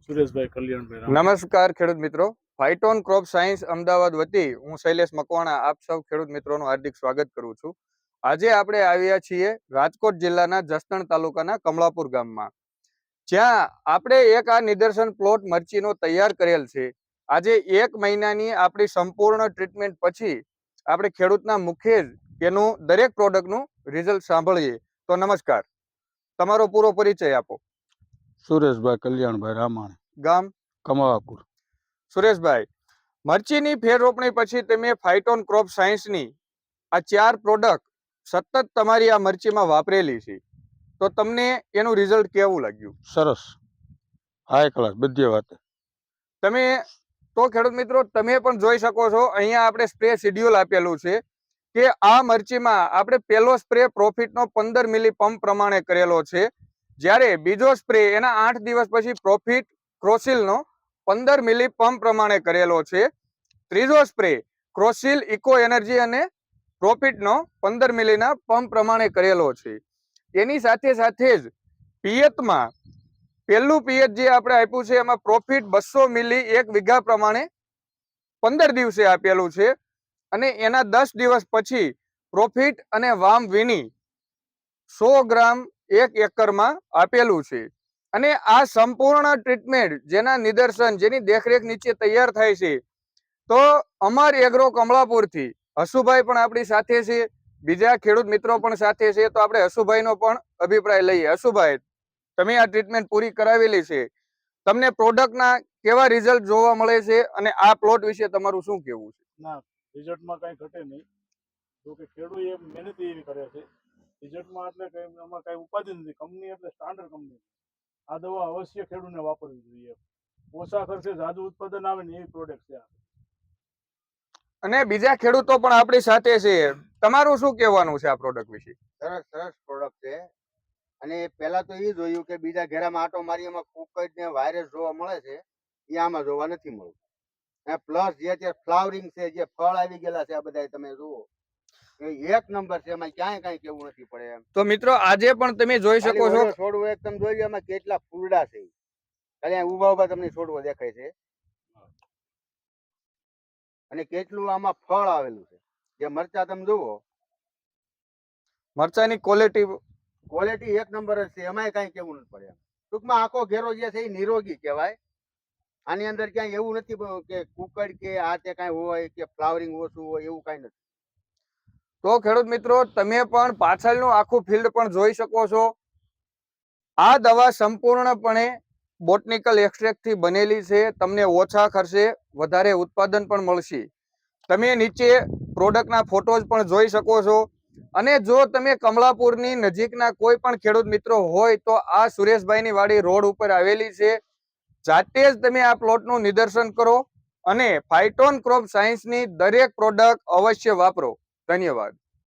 સુરેશભાઈ કલ્યાણભાઈ નમસ્કાર ખેડૂત મિત્રો, ફાઇટોન ક્રોપ સાયન્સ અમદાવાદ વતી હું શૈલેષ મકવાણા આપ સૌ ખેડૂત મિત્રોનું હાર્દિક સ્વાગત કરું છું. આજે આપણે આવ્યા છીએ રાજકોટ જિલ્લાના જસદણ તાલુકાના કમળાપુર ગામમાં, જ્યાં આપણે એક આ નિદર્શન પ્લોટ મરચીનો તૈયાર કરેલ છે. આજે 1 મહિનાની આપણી સંપૂર્ણ ટ્રીટમેન્ટ પછી આપણે ખેડૂતના મુખે જ એનું દરેક પ્રોડક્ટનું રિઝલ્ટ સાંભળીએ. તો નમસ્કાર, તમારો પૂરો પરિચય આપો. સુરેશભાઈ કલ્યાણભાઈ રામાણી, ગામ કમળાપુર. સુરેશભાઈ, મરચીની ફેર રોપણી પછી તમે ફાઇટોન ક્રોપ સાયન્સની આ 4 પ્રોડક્ટ સતત તમારી આ મરચીમાં વાપરેલી છે, તો તમને એનું રિઝલ્ટ કેવું લાગ્યું? સરસ, હાઈ ક્લાસ બધી વાત. તમે તો ખેડૂત મિત્રો તમે પણ જોઈ શકો છો, અહીંયા આપણે સ્પ્રે શેડ્યુલ આપેલું છે કે આ મરચીમાં આપણે પહેલો સ્પ્રે પ્રોફિટનો 15 મિલી પંપ પ્રમાણે કરેલો છે, જ્યારે બીજો સ્પ્રે એના 8 દિવસ પછી પ્રોફિટ ક્રોસિલનો 15 મિલી પંપ પ્રમાણે કરેલો છે. ત્રીજો સ્પ્રે ક્રોસિલ ઇકો એનર્જી અને પ્રોફિટનો 15 મિલીના પંપ પ્રમાણે કરેલો છે. તેની સાથે સાથે જ પિયતમાં પહેલું પિયત જે આપણે આપ્યું છે એમાં પ્રોફિટ 200 મિલી 1 વીઘા પ્રમાણે 15 દિવસે આપેલું છે, અને એના 10 દિવસ પછી પ્રોફિટ અને વામ વિની 100 ગ્રામ 1 એકરમાં આપેલું છે. અને આ સંપૂર્ણ ટ્રીટમેન્ટ જેના નિદર્શન જેની દેખરેખ નીચે તૈયાર થાય છે, તો અમર એગ્રો કમળાપુરથી હસુભાઈ પણ આપણી સાથે છે, બીજા ખેડૂત મિત્રો પણ સાથે છે. તો આપણે હસુભાઈનો પણ અભિપ્રાય લઈએ. હસુભાઈ, તમે આ ટ્રીટમેન્ટ પૂરી કરાવેલી છે, તમને પ્રોડક્ટના કેવા રિઝલ્ટ જોવા મળે છે અને આ પ્લોટ વિશે તમારું શું કહેવું છે? ના, રિઝલ્ટમાં કાંઈ ઘટે નહીં, જો કે ખેડૂત એ મહેનત એવી કરે છે. રિઝલ્ટમાં એટલે કંઈ આમાં કાંઈ ઉપાધિ નથી. કંપની એટલે સ્ટાન્ડર્ડ કંપની. આ દવા અવશ્ય ખેડૂતને વાપરવી જોઈએ. ઓછા ખર્ચે જાદુ ઉત્પાદન આવે ને એવી પ્રોડક્ટ છે. અને બીજા ખેડૂતો પણ આપણી સાથે છે, તમારું શું કહેવાનું છે આ પ્રોડક્ટ વિશે? સરસ પ્રોડક્ટ છે. અને પહેલા તો એ જોયું કે બીજા ઘેરામાં આટો મારી એમાં કુકજ ને વાયરસ જોવા મળે છે, એ આમાં જોવા નથી મળતું. અને પ્લસ જે અત્યારે ફ્લાવરિંગ છે, જે ફળ આવી ગયેલા છે, આ બધા તમે જુઓ, એક નંબર છે. એમાં ક્યાંય કઈ કેવું નથી પડે એમ. તો મિત્રો આજે પણ તમે જોઈ શકો છો, છોડવું એક તમે જોઈ એમાં કેટલા ફૂલડા છે, ખાલી ઉભા ઉભા તમને છોડવો દેખાય છે, અને કેટલું આમાં ફળ આવેલું છે. જે મરચા તમે જુઓ, મરચાની ક્વોલિટી એક નંબર જ છે. એમાંય કઈ કેવું નથી પડે. ટૂંકમાં આખો ઘેરો જે છે એ નિરોગી કહેવાય. આની અંદર ક્યાંય એવું નથી કે કુકડ કે આ તે કઈ હોય કે ફ્લાવરિંગ ઓછું હોય, એવું કઈ નથી. તો ખેડૂત મિત્રો તમે પણ પાછળનું આખું ફિલ્ડ પણ જોઈ શકો છો. આ દવા સંપૂર્ણપણે બોટનિકલ એક્સટ્રેક્ટ થી બનેલી છે. તમને ઓછા ખર્ચે વધારે ઉત્પાદન પણ મળશે. તમે નીચે પ્રોડક્ટના ફોટોઝ પણ જોઈ શકો છો. અને જો તમે કમળાપુરની નજીકના કોઈ પણ ખેડૂત મિત્રો હોય તો આ સુરેશભાઈની વાડી રોડ ઉપર આવેલી છે. જાતે જ તમે આ પ્લોટનું નિદર્શન કરો અને ફાઇટોન ક્રોપ સાયન્સની દરેક પ્રોડક્ટ અવશ્ય વાપરો. ધન્યવાદ.